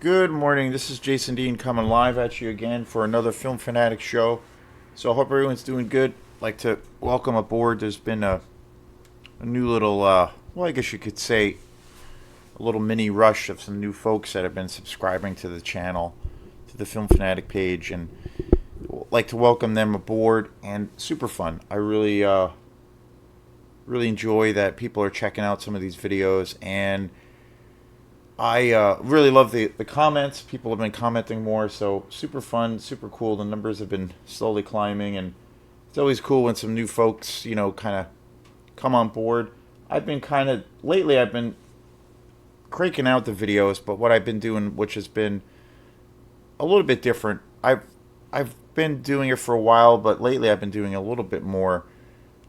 Good morning. This is Jason Dean coming live at you again for another Film Fanatic show. So I hope everyone's doing good. I'd like to welcome aboard. There's been a new little, well, I guess you could say, a little mini rush of some new folks that have been subscribing to the channel, to the Film Fanatic page, and I'd like to welcome them aboard. And super fun. I really enjoy that people are checking out some of these videos, and I really love the comments. People have been commenting more, so super fun, super cool. The numbers have been slowly climbing, and it's always cool when some new folks, kind of come on board. I've been lately, I've been cranking out the videos, but what I've been doing, which has been a little bit different, I've been doing it for a while, but lately I've been doing a little bit more.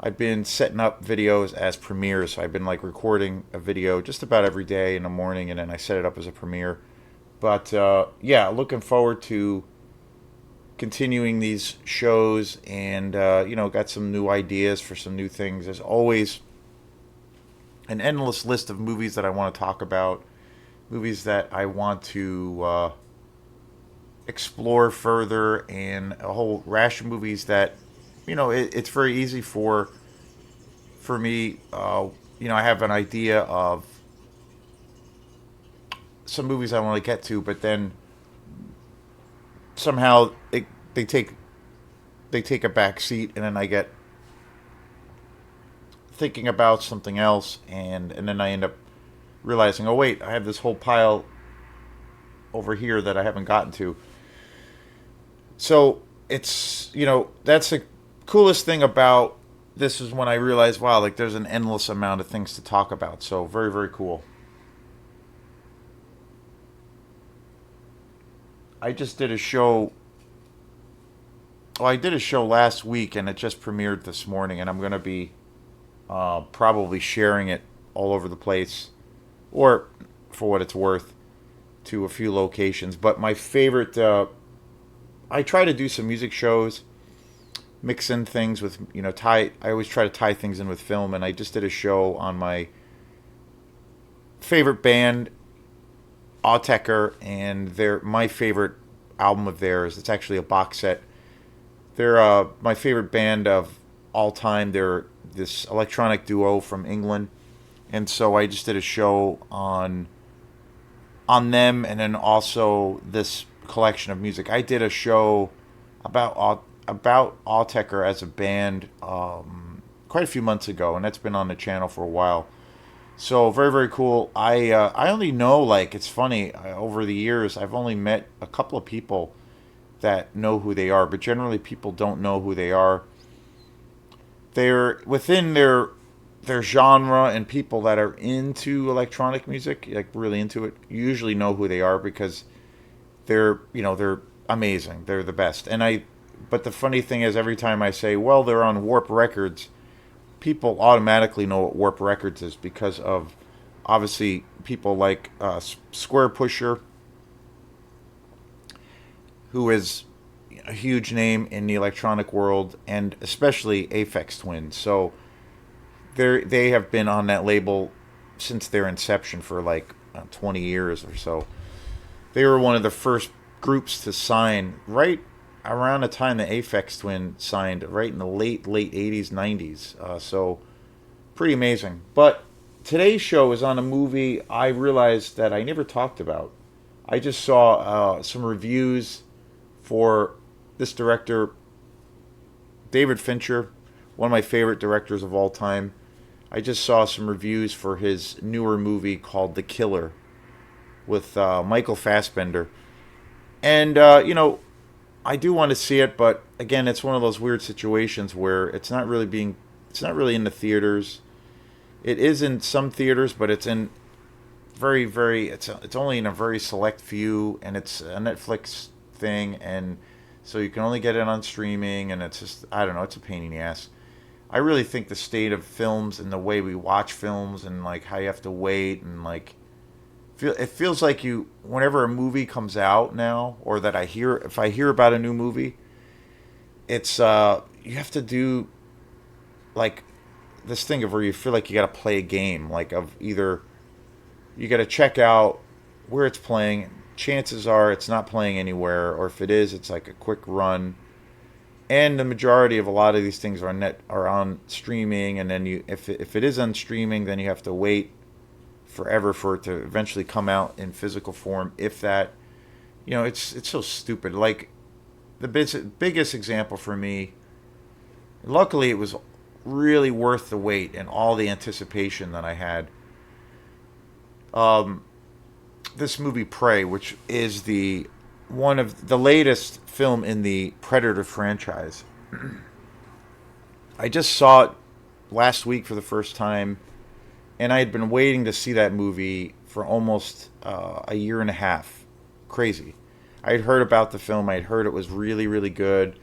I've been setting up videos as premieres. So I've been like recording a video just about every day in the morning, and then I set it up as a premiere. But yeah, looking forward to continuing these shows, and got some new ideas for some new things. There's always an endless list of movies that I want to talk about, movies that I want to explore further, and a whole rash of movies that it's very easy for me. I have an idea of some movies I want to get to, but then somehow they take they take a back seat, and then I get thinking about something else, and then I end up realizing, oh wait, I have this whole pile over here that I haven't gotten to. So it's that's the coolest thing about this is when I realize, wow, like there's an endless amount of things to talk about. So very, very cool. I just did a show. Well, I did a show last week, and it just premiered this morning, and I'm going to be probably sharing it all over the place, or for what it's worth, to a few locations. But my favorite, I try to do some music shows, mix in things with tie. I always try to tie things in with film, and I just did a show on my favorite band, Autechre, and their my favorite album of theirs. It's actually a box set. They're my favorite band of all time. They're this electronic duo from England, and so I just did a show on them, and then also this collection of music. I did a show about Autechre as a band quite a few months ago, and that's been on the channel for a while. So very, very cool. I only know, like, it's funny, over the years I've only met a couple of people that know who they are, but generally people don't know who they are. They're within their genre, and people that are into electronic music, like really into it, usually know who they are because they're amazing. They're the best. But the funny thing is, every time I say, well, they're on Warp Records, people automatically know what Warp Records is because of obviously people like Square Pusher, who is a huge name in the electronic world, and especially Aphex Twin. So they have been on that label since their inception for like 20 years or so. They were one of the first groups to sign right around the time that Aphex Twin signed, right in the late 80s, 90s. So pretty amazing. But today's show is on a movie I realized that I never talked about. I just saw some reviews for this director, David Fincher, one of my favorite directors of all time. I just saw some reviews for his newer movie called The Killer with Michael Fassbender. And, I do want to see it, but again, it's one of those weird situations where it's not really in the theaters. It is in some theaters, but it's in it's only in a very select few, and it's a Netflix thing, and so you can only get it on streaming, and it's just, I don't know, it's a pain in the ass. I really think the state of films and the way we watch films, and like how you have to wait, and like it feels like you whenever a movie comes out now, or that if I hear about a new movie, it's you have to do like this thing of where you feel like you got to play a game, like of either you got to check out where it's playing, chances are it's not playing anywhere, or if it is, it's like a quick run. And the majority of a lot of these things are on streaming, and then if it is on streaming, then you have to wait forever for it to eventually come out in physical form. If that, it's so stupid. Like the biggest example for me. Luckily, it was really worth the wait and all the anticipation that I had. Um, this movie Prey, which is the one of the latest film in the Predator franchise. I just saw it last week for the first time, and I had been waiting to see that movie for almost a year and a half. Crazy. I had heard about the film. I had heard it was really, really good.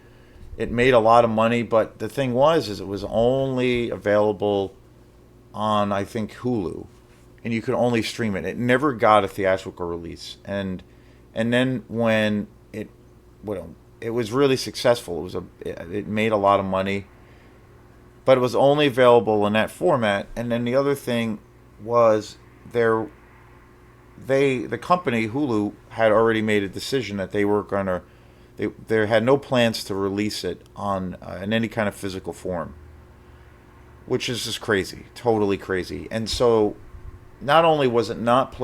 It made a lot of money, but the thing is it was only available on, I think, Hulu, and you could only stream it. It never got a theatrical release, and then when well, it was really successful. It made a lot of money, but it was only available in that format. And then the other thing was the company Hulu had already made a decision that they were gonna they had no plans to release it on in any kind of physical form, which is just crazy, totally crazy. And so, not only was it not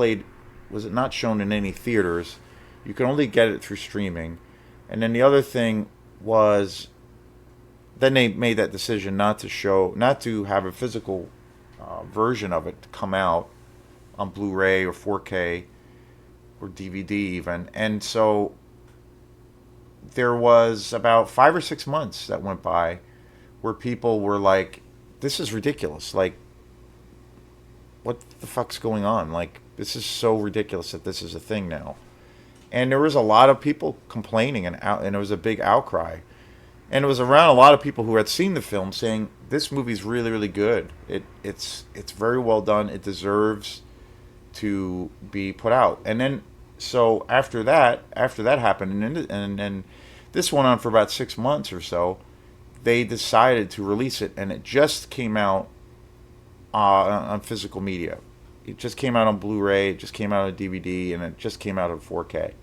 shown in any theaters, you could only get it through streaming. And then the other thing was, then they made that decision not to have a physical version of it come out on Blu-ray or 4K or DVD even. And so there was about 5 or 6 months that went by where people were like, "This is ridiculous. Like, what the fuck's going on? Like, this is so ridiculous that this is a thing now." And there was a lot of people complaining, and it was a big outcry. And it was around a lot of people who had seen the film saying, "This movie's really, really good. It's very well done. It deserves to be put out." And then, so after that happened, and this went on for about 6 months or so, they decided to release it, and it just came out on physical media. It just came out on Blu-ray, it just came out on DVD, and it just came out on 4K.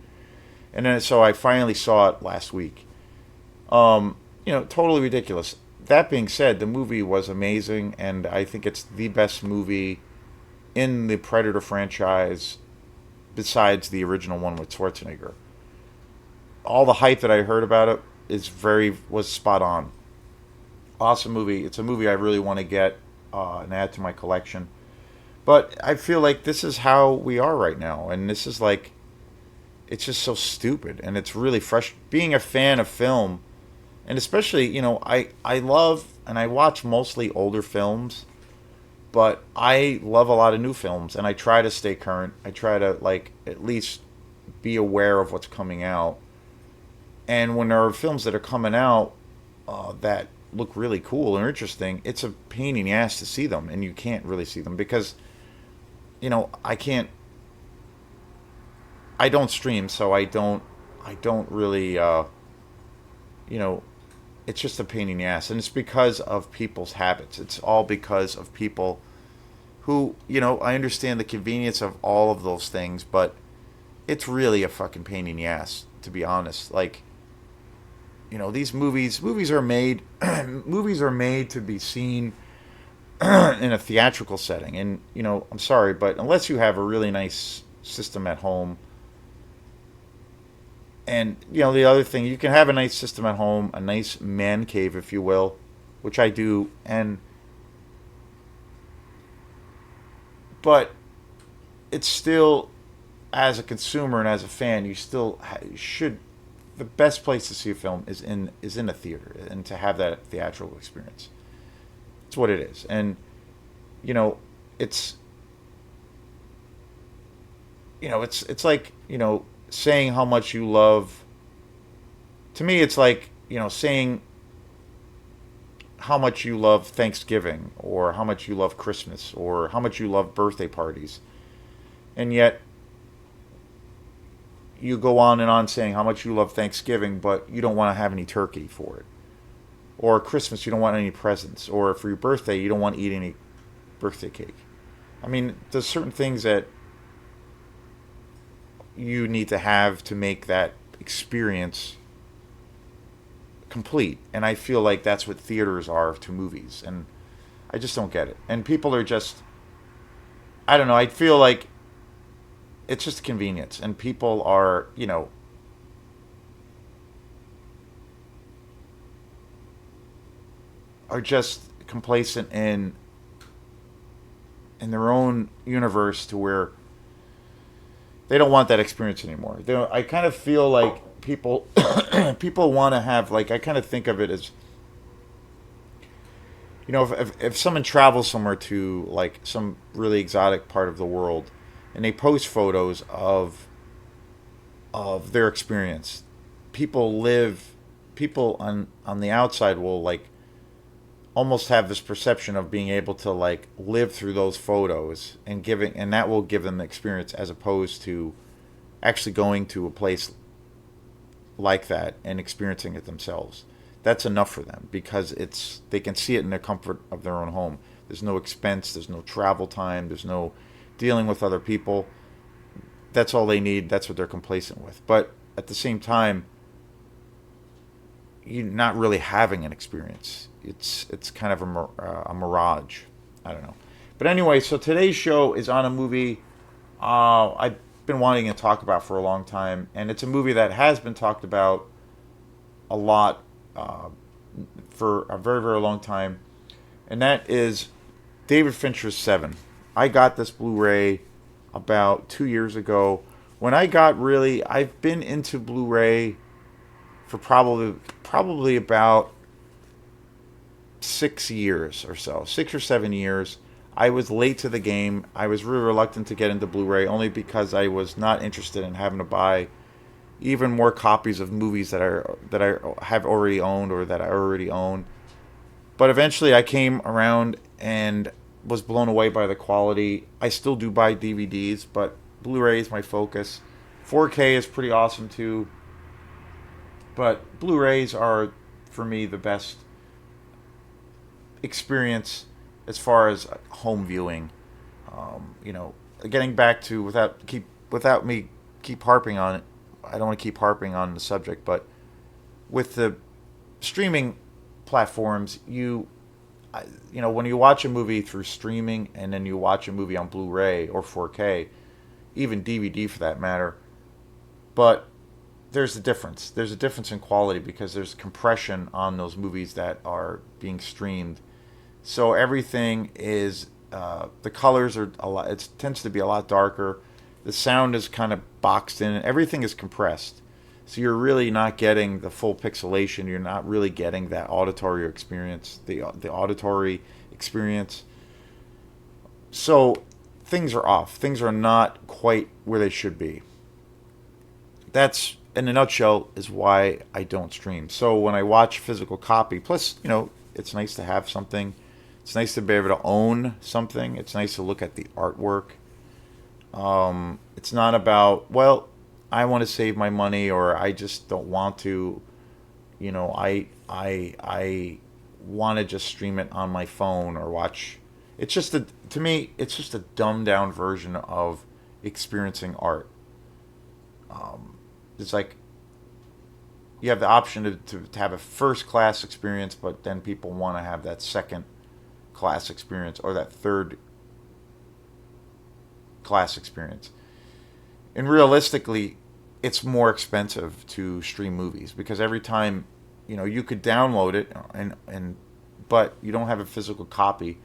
And then, so I finally saw it last week. Totally ridiculous. That being said, the movie was amazing, and I think it's the best movie in the Predator franchise besides the original one with Schwarzenegger. All the hype that I heard about it was spot on. Awesome movie. It's a movie I really want to get and add to my collection. But I feel like this is how we are right now, and this is like, it's just so stupid, and it's really fresh. Being a fan of film, and especially, I love and I watch mostly older films, but I love a lot of new films, and I try to stay current. I try to, like, at least be aware of what's coming out. And when there are films that are coming out that look really cool and interesting, it's a pain in the ass to see them, and you can't really see them because, I don't stream, so I don't really, it's just a pain in the ass. And it's because of people's habits. It's all because of people who, I understand the convenience of all of those things, but it's really a fucking pain in the ass, to be honest. Like, these movies are made, movies are made to be seen in a theatrical setting. And, I'm sorry, but unless you have a really nice system at home, and, the other thing, you can have a nice system at home, a nice man cave, if you will, which I do, but it's still, as a consumer and as a fan, you still should. The best place to see a film is in a theater, and to have that theatrical experience. It's what it is, and it's it's like, saying how much you love. To me, it's like, saying how much you love Thanksgiving, or how much you love Christmas, or how much you love birthday parties, and yet you go on and on saying how much you love Thanksgiving, but you don't want to have any turkey for it. Or Christmas, you don't want any presents. Or for your birthday, you don't want to eat any birthday cake. I mean, there's certain things that you need to have to make that experience complete. And I feel like that's what theaters are to movies. And I just don't get it. And people are just, I don't know, I feel like it's just convenience. And people are, are just complacent in their own universe to where they don't want that experience anymore. I kind of feel like people want to have, like, I kind of think of it as, if someone travels somewhere to like some really exotic part of the world, and they post photos of their experience, people on the outside will like almost have this perception of being able to like live through those photos and that will give them the experience, as opposed to actually going to a place like that and experiencing it themselves. That's enough for them because they can see it in the comfort of their own home. There's no expense, there's no travel time, there's no dealing with other people. That's all they need. That's what they're complacent with. But at the same time, you're not really having an experience. It's kind of a mirage. I don't know. But anyway, so today's show is on a movie I've been wanting to talk about for a long time, and it's a movie that has been talked about a lot for a very, very long time, and that is David Fincher's Seven. I got this Blu-ray about 2 years ago. I've been into Blu-ray for probably about 6 years or so, 6 or 7 years. I was late to the game. I was really reluctant to get into Blu-ray only because I was not interested in having to buy even more copies of movies that I have already owned or that I already own. But eventually I came around and was blown away by the quality. I still do buy DVDs, but Blu-ray is my focus. 4K is pretty awesome too. But Blu-rays are, for me, the best experience as far as home viewing. Getting back to without me keep harping on it. I don't want to keep harping on the subject, but with the streaming platforms, when you watch a movie through streaming and then you watch a movie on Blu-ray or 4K, even DVD for that matter, but there's a difference. There's a difference in quality because there's compression on those movies that are being streamed. So everything is the colors are a lot. It tends to be a lot darker. The sound is kind of boxed in, and everything is compressed. So you're really not getting the full pixelation. You're not really getting that auditory experience, the auditory experience. So things are off. Things are not quite where they should be. That's, in a nutshell, is why I don't stream. So when I watch physical copy, plus, it's nice to have something. It's nice to be able to own something. It's nice to look at the artwork. It's not about, well, I want to save my money or I just don't want to, I want to just stream it on my phone or watch. To me, it's just a dumbed down version of experiencing art. It's like you have the option to have a first class experience, but then people want to have that second class experience or that third class experience. And realistically, it's more expensive to stream movies because every time, you could download it but you don't have a physical copy.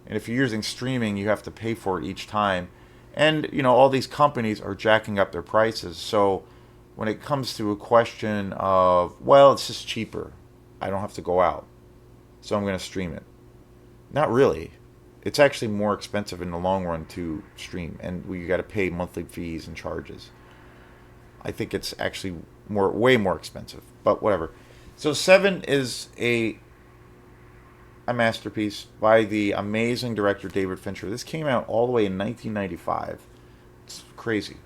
And if you're using streaming, you have to pay for it each time. And, all these companies are jacking up their prices. So when it comes to a question of, well, it's just cheaper, I don't have to go out, so I'm going to stream it. Not really. It's actually more expensive in the long run to stream, and you got to pay monthly fees and charges. I think it's actually way more expensive, but whatever. So Seven is a masterpiece by the amazing director David Fincher. This came out all the way in 1995. It's crazy.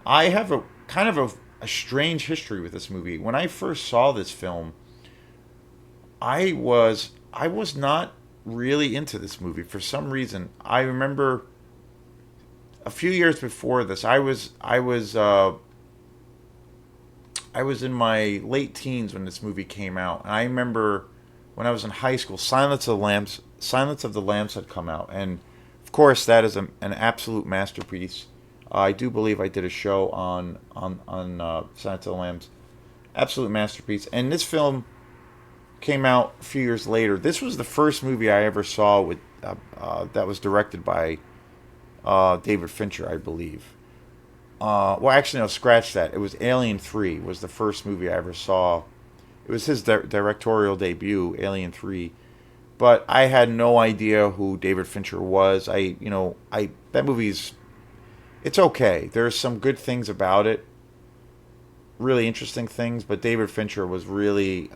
I have a kind of a strange history with this movie. When I first saw this film, I was not really into this movie for some reason. I remember a few years before this, I was in my late teens when this movie came out, and I remember when I was in high school, Silence of the Lambs had come out, and of course that is an absolute masterpiece. I do believe I did a show on Silence of the Lambs, absolute masterpiece. And this film came out a few years later. This was the first movie I ever saw with that was directed by David Fincher, I believe. Well, actually, no, scratch that. It was Alien 3 was the first movie I ever saw. It was his directorial debut, Alien 3. But I had no idea who David Fincher was. That movie's it's okay. There's some good things about it, really interesting things. But David Fincher was really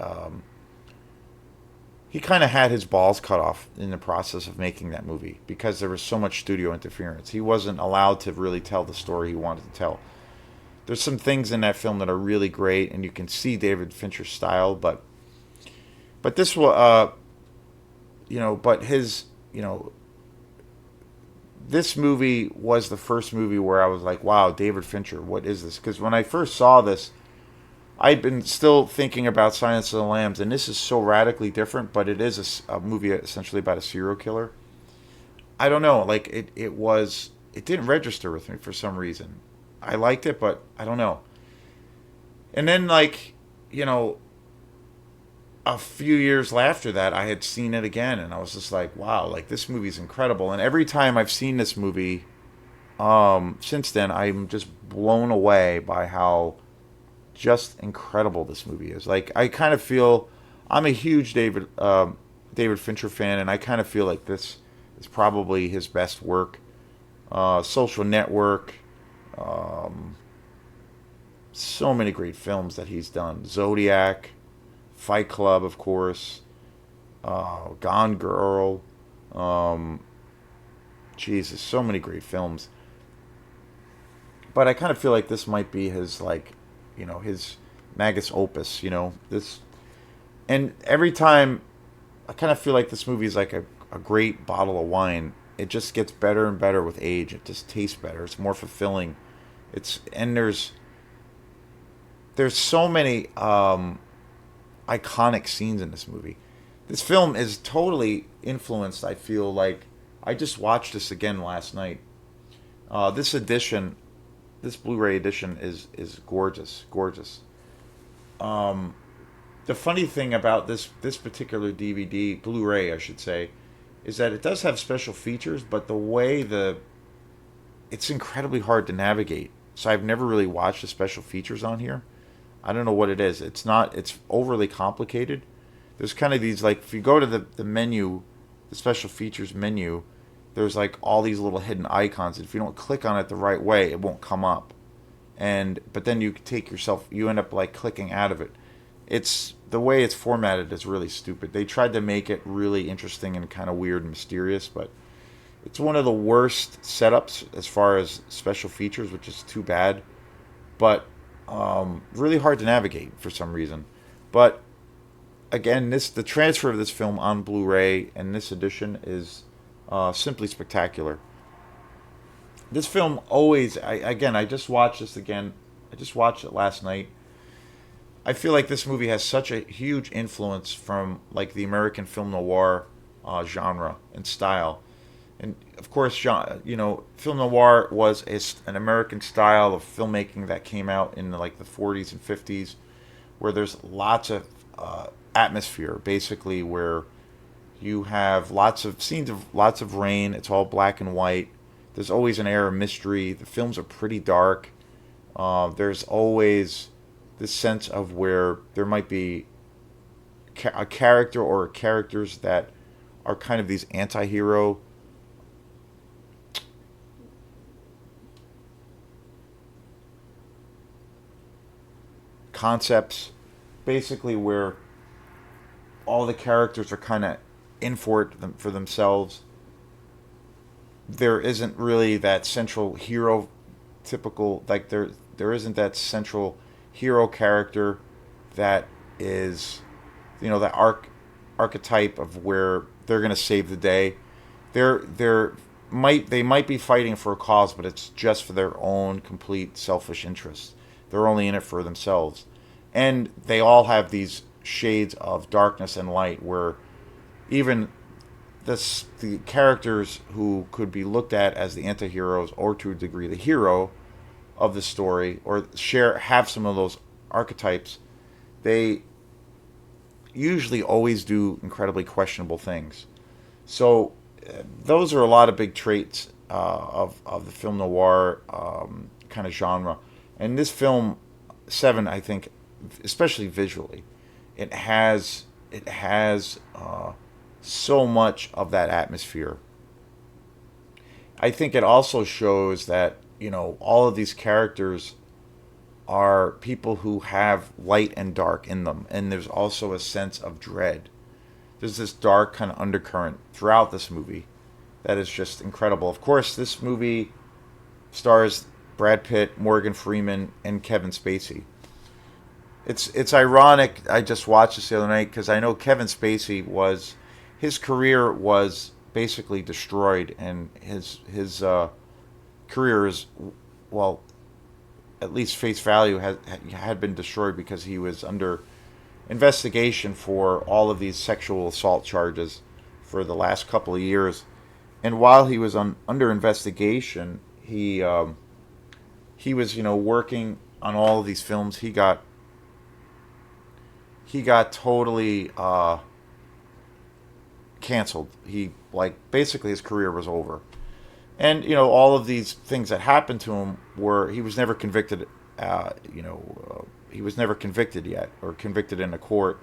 he kind of had his balls cut off in the process of making that movie because there was so much studio interference. He wasn't allowed to really tell the story he wanted to tell. There's some things in that film that are really great, and you can see David Fincher's style, but this will, but his, this movie was the first movie where I was like, wow, David Fincher, what is this? Because when I first saw this, I'd been still thinking about Silence of the Lambs, and this is so radically different, but it is a movie essentially about a serial killer. I don't know, like it didn't register with me for some reason. I liked it, but I don't know. And then, a few years after that, I had seen it again, and I was just like, wow, like this movie's incredible. And every time I've seen this movie, since then, I'm just blown away by how just incredible this movie is. Like I kind of feel I'm a huge David Fincher fan, and I kind of feel like this is probably his best work. Social Network, so many great films that he's done. Zodiac, Fight Club, of course, Gone Girl. Jesus, so many great films. But I kind of feel like this might be his his magnus opus. This, and every time I kind of feel like this movie is like a great bottle of wine. It just gets better and better with age. It just tastes better. It's more fulfilling. There's so many iconic scenes in this movie. This film is totally influenced. I feel like I just watched this again last night. This edition, this Blu-ray edition is gorgeous, gorgeous. The funny thing about this particular DVD, Blu-ray, I should say, is that it does have special features, but it's incredibly hard to navigate. So I've never really watched the special features on here. I don't know what it is. It's overly complicated. There's kind of these, like, if you go to the menu, the special features menu, there's like all these little hidden icons. If you don't click on it the right way, it won't come up. But then you end up like clicking out of it. It's the way it's formatted is really stupid. They tried to make it really interesting and kind of weird and mysterious, but it's one of the worst setups as far as special features, which is too bad. But really hard to navigate for some reason. But again, the transfer of this film on Blu-ray and this edition is simply spectacular. This film I just watched this again. I just watched it last night. I feel like this movie has such a huge influence from like the American film noir genre and style. And of course, film noir was an American style of filmmaking that came out in like the 40s and 50s, where there's lots of atmosphere, basically, where you have lots of scenes of lots of rain. It's all black and white. There's always an air of mystery. The films are pretty dark. There's always this sense of where there might be a character or characters that are kind of these anti-hero concepts, basically, where all the characters are kind of in for it for themselves. There isn't really that central hero, typical, like there isn't that central hero character that is, that archetype of where they're going to save the day. They're might be fighting for a cause, but it's just for their own complete selfish interests. They're only in it for themselves, and they all have these shades of darkness and light, where even the characters who could be looked at as the anti-heroes, or to a degree the hero of the story, or have some of those archetypes, they usually always do incredibly questionable things. So those are a lot of big traits of the film noir kind of genre. And this film Seven, I think, especially visually, it has so much of that atmosphere. I think it also shows that all of these characters are people who have light and dark in them, and there's also a sense of dread. There's this dark kind of undercurrent throughout this movie that is just incredible. Of course, this movie stars Brad Pitt, Morgan Freeman, and Kevin Spacey. It's ironic. I just watched this the other night because I know Kevin Spacey was his career was basically destroyed, and his career is, well, at least face value had been destroyed because he was under investigation for all of these sexual assault charges for the last couple of years. And while he was under investigation, he was working on all of these films. He got totally canceled. He, like, basically his career was over. And all of these things that happened to him were, he was never convicted. He was never convicted yet, or convicted in a court.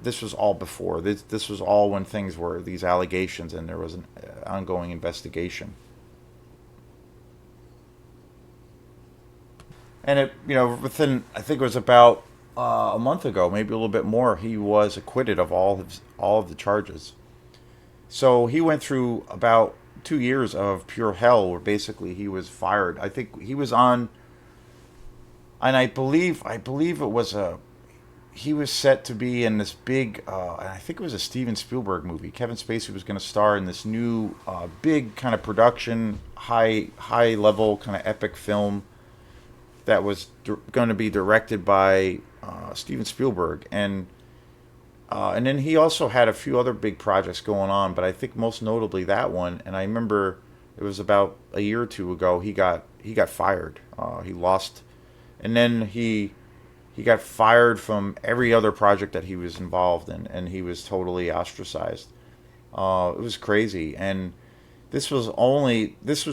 This was all before. This was all when things were these allegations, and there was an ongoing investigation. And within, I think it was about a month ago, maybe a little bit more, he was acquitted of all of the charges. So he went through about 2 years of pure hell, where basically he was fired. I think he was on, and I believe it was he was set to be in this big, I think it was a Steven Spielberg movie. Kevin Spacey was going to star in this new big kind of production, high level kind of epic film that was going to be directed by Steven Spielberg, and then he also had a few other big projects going on, but I think most notably that one. And I remember it was about a year or two ago, he got fired. He lost, and then he got fired from every other project that he was involved in, and he was totally ostracized. It was crazy, and this was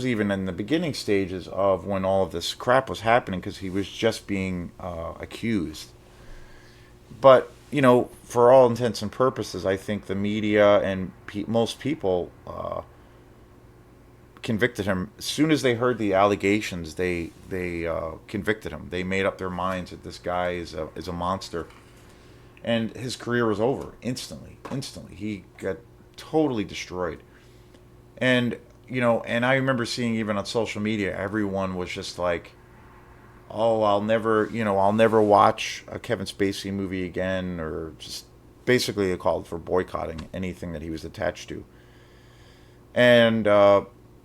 even in the beginning stages of when all of this crap was happening, because he was just being accused. But for all intents and purposes, I think the media and most people convicted him as soon as they heard the allegations. They convicted him. They made up their minds that this guy is a monster, and his career was over instantly. Instantly, he got totally destroyed. And and I remember seeing, even on social media, everyone was just like, "Oh, I'll never watch a Kevin Spacey movie again," or just basically a call for boycotting anything that he was attached to. And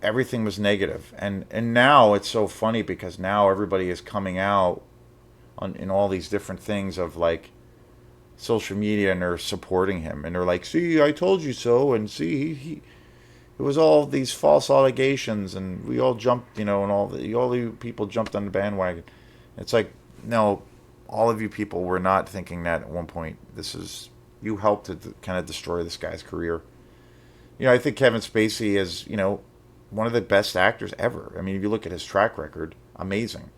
everything was negative. And now it's so funny, because now everybody is coming out in all these different things of, like, social media, and they're supporting him, and they're like, "See, I told you so," and "See, he it was all these false allegations," and we all jumped, and all you people jumped on the bandwagon. It's like, no, all of you people were not thinking that at one point. You helped to kind of destroy this guy's career. I think Kevin Spacey is, one of the best actors ever. I mean, if you look at his track record, amazing.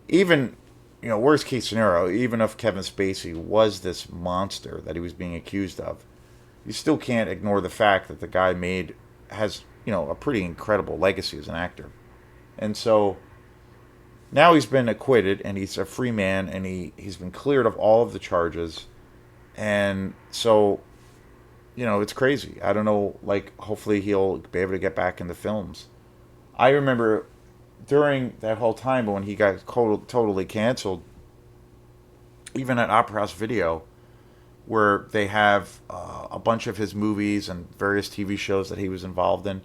Even, worst case scenario, even if Kevin Spacey was this monster that he was being accused of, you still can't ignore the fact that the guy has a pretty incredible legacy as an actor. And so now he's been acquitted, and he's a free man, and he's been cleared of all of the charges. And so it's crazy. I don't know, like, hopefully he'll be able to get back into films. I remember during that whole time when he got totally canceled, even at Opera House Video, where they have a bunch of his movies and various TV shows that he was involved in.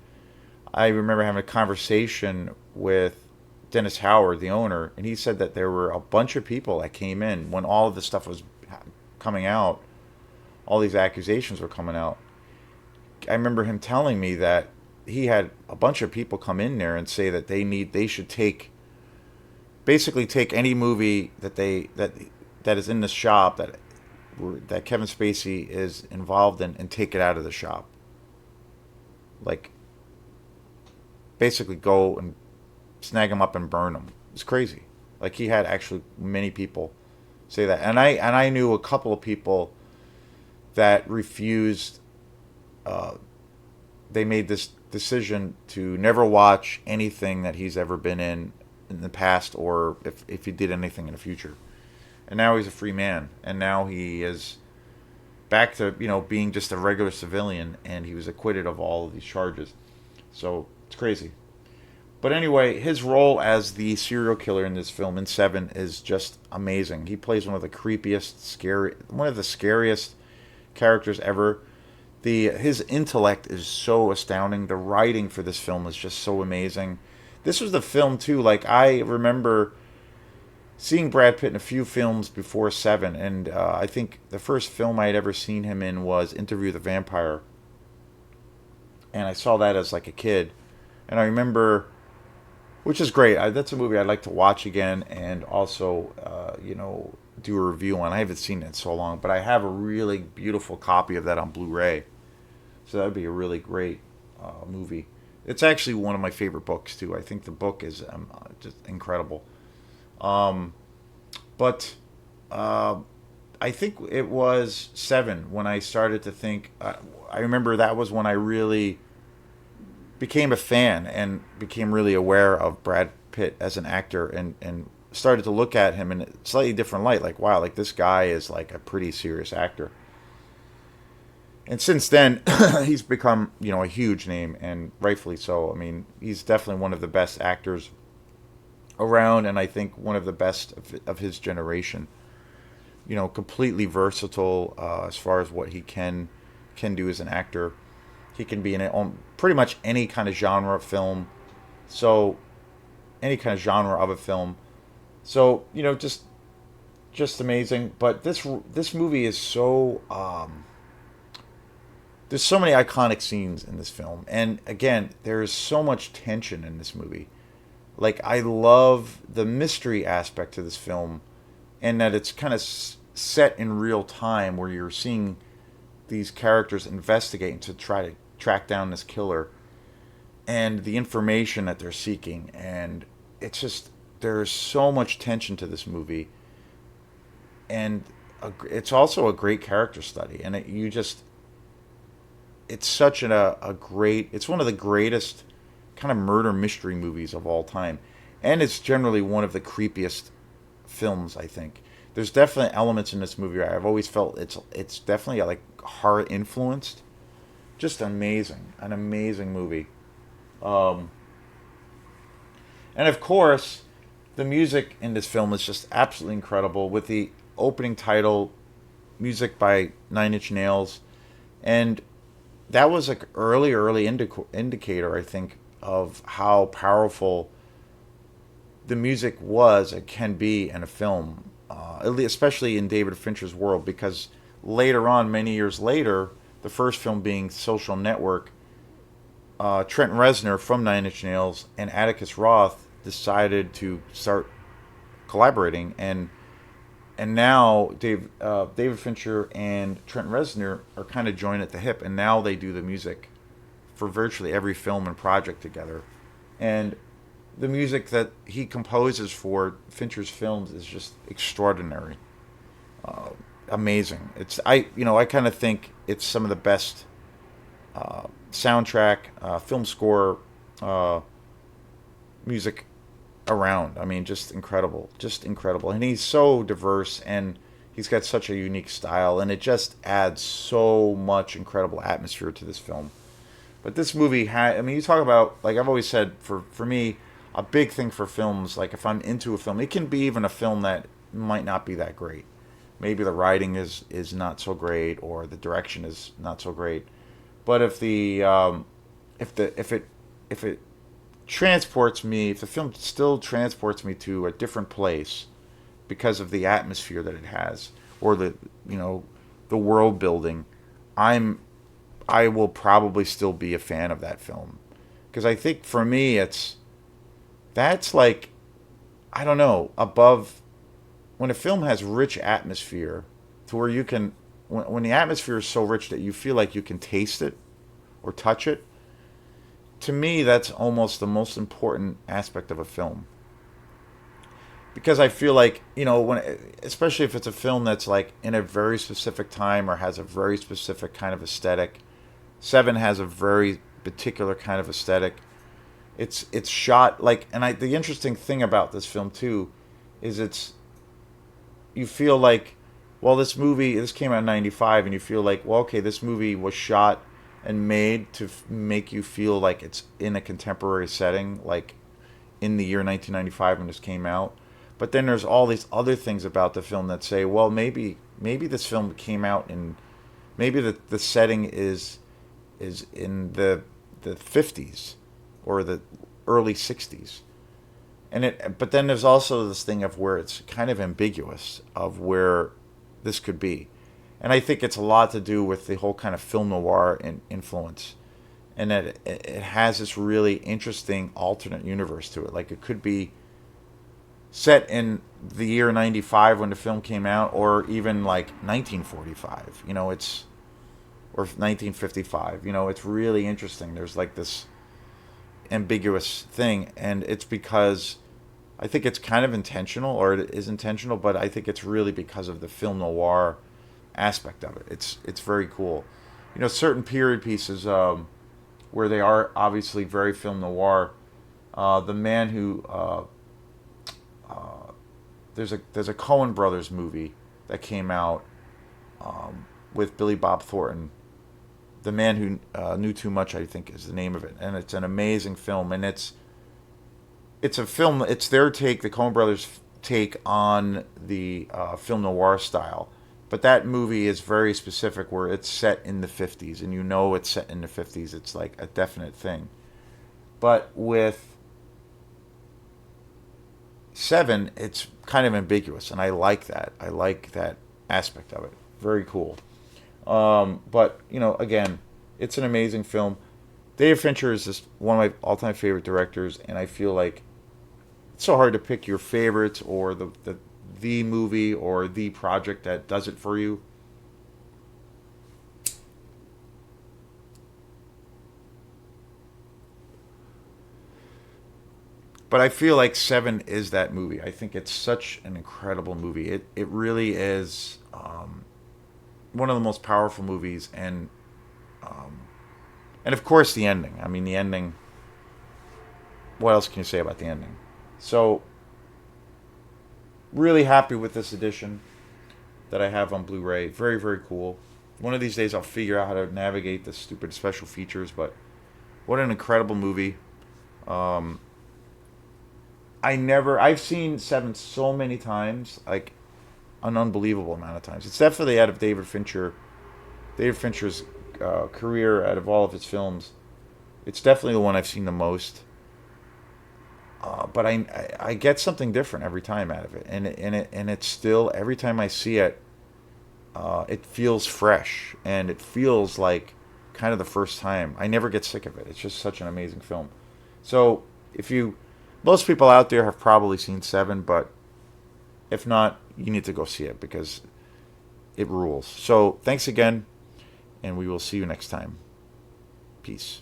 I remember having a conversation with Dennis Howard, the owner, and he said that there were a bunch of people that came in when all of this stuff was coming out, all these accusations were coming out. I remember him telling me that he had a bunch of people come in there and say that they should basically take any movie that is in the shop that Kevin Spacey is involved in and take it out of the shop. Like, basically go and snag them up and burn them. It's crazy. Like, he had actually many people say that, and I knew a couple of people that refused. They made this decision to never watch anything that he's ever been in the past, or if he did anything in the future. And now he's a free man, and now he is back to being just a regular civilian, and he was acquitted of all of these charges. So it's crazy. But anyway, his role as the serial killer in this film in Seven is just amazing. He plays one of the one of the scariest characters ever. His intellect is so astounding. The writing for this film is just so amazing. This was the film too. Like, I remember seeing Brad Pitt in a few films before Seven, and I think the first film I had ever seen him in was Interview with the Vampire, and I saw that as like a kid, and I remember, which is great. That's a movie I'd like to watch again, and also do a review on. I haven't seen it in so long, but I have a really beautiful copy of that on Blu-ray, so that would be a really great movie. It's actually one of my favorite books too. I think the book is just incredible. But I think it was Seven when I started to think. I remember that was when I really became a fan and became really aware of Brad Pitt as an actor, and started to look at him in a slightly different light. Like, wow, like this guy is like a pretty serious actor. And since then, he's become a huge name, and rightfully so. I mean, he's definitely one of the best actors around, and I think one of the best of his generation. Completely versatile as far as what he can do as an actor. He can be in pretty much any kind of genre of film. So, any kind of genre of a film. So, just amazing. But this movie is so there's so many iconic scenes in this film, and again, there is so much tension in this movie. Like, I love the mystery aspect to this film, and that it's kind of set in real time, where you're seeing these characters investigating to try to track down this killer, and the information that they're seeking, and it's just, there's so much tension to this movie, and it's also a great character study, and it's such a great, it's one of the greatest kind of murder mystery movies of all time, and it's generally one of the creepiest films, I think. There's definitely elements in this movie where I've always felt it's definitely like horror influenced. Just amazing, an amazing movie. And of course, the music in this film is just absolutely incredible, with the opening title, music by Nine Inch Nails, and that was like early indicator, I think, of how powerful the music was, it can be in a film, especially in David Fincher's world, because later on, many years later, the first film being Social Network, Trent Reznor from Nine Inch Nails and Atticus Ross decided to start collaborating, and now David Fincher and Trent Reznor are kind of joined at the hip, and now they do the music for virtually every film and project together. And the music that he composes for Fincher's films is just extraordinary, amazing. I kind of think it's some of the best soundtrack, film score, music around. I mean, just incredible, just incredible. And he's so diverse, and he's got such a unique style, and it just adds so much incredible atmosphere to this film. But this movie I mean, you talk about, like I've always said, for me, a big thing for films, like if I'm into a film, it can be even a film that might not be that great. maybe the writing is not so great or the direction is not so great. But if it transports me, if the film still transports me to a different place because of the atmosphere that it has or the you know the world building, I'm I will probably still be a fan of that film because I think for me that's like I don't know above when a film has rich atmosphere to where you can when the atmosphere is so rich that you feel like you can taste it or touch it. To me, that's almost the most important aspect of a film because I feel like when especially if it's a film that's like in a very specific time or has a very specific kind of aesthetic. Seven has a very particular kind of aesthetic. It's shot like, and the interesting thing about this film too is you feel like, well, this came out in '95, and you feel like, well, okay, this movie was shot and made to make you feel like it's in a contemporary setting, like in the year 1995 when this came out. But then there's all these other things about the film that say, well, maybe this film came out in maybe the setting is in the 50s or the early 60s. But then there's also this thing of where it's kind of ambiguous of where this could be. And I think it's a lot to do with the whole kind of film noir influence, and that it has this really interesting alternate universe to it. Like it could be set in the year 95 when the film came out, or even like 1945. It's or 1955. It's really interesting. There's like this ambiguous thing, and it's because I think it's kind of intentional, or it is intentional, but I think it's really because of the film noir aspect of it. It's very cool. Certain period pieces where they are obviously very film noir. The man who there's a Coen Brothers movie that came out with Billy Bob Thornton. The Man Who Knew Too Much, I think, is the name of it, and it's an amazing film. And it's a film. It's their take, the Coen Brothers' take on the film noir style. But that movie is very specific, where it's set in the 50s, and it's set in the 50s. It's like a definite thing. But with Seven, it's kind of ambiguous, and I like that. I like that aspect of it. Very cool. But again, it's an amazing film. David Fincher is just one of my all-time favorite directors, and I feel like it's so hard to pick your favorites or the movie or the project that does it for you. But I feel like Seven is that movie. I think it's such an incredible movie. It really is one of the most powerful movies, um, and of course the ending. I mean, the ending. What else can you say about the ending? So really happy with this edition that I have on Blu-ray. Very, very cool. One of these days I'll figure out how to navigate the stupid special features, but what an incredible movie. Um, I've seen Seven so many times, like an unbelievable amount of times. It's definitely out of David Fincher's career, out of all of his films. It's definitely the one I've seen the most. But I get something different every time out of it, and it's still every time I see it, it feels fresh and it feels like kind of the first time. I never get sick of it. It's just such an amazing film. So if you, most people out there have probably seen Seven, but if not, you need to go see it because it rules. So thanks again, and we will see you next time. Peace.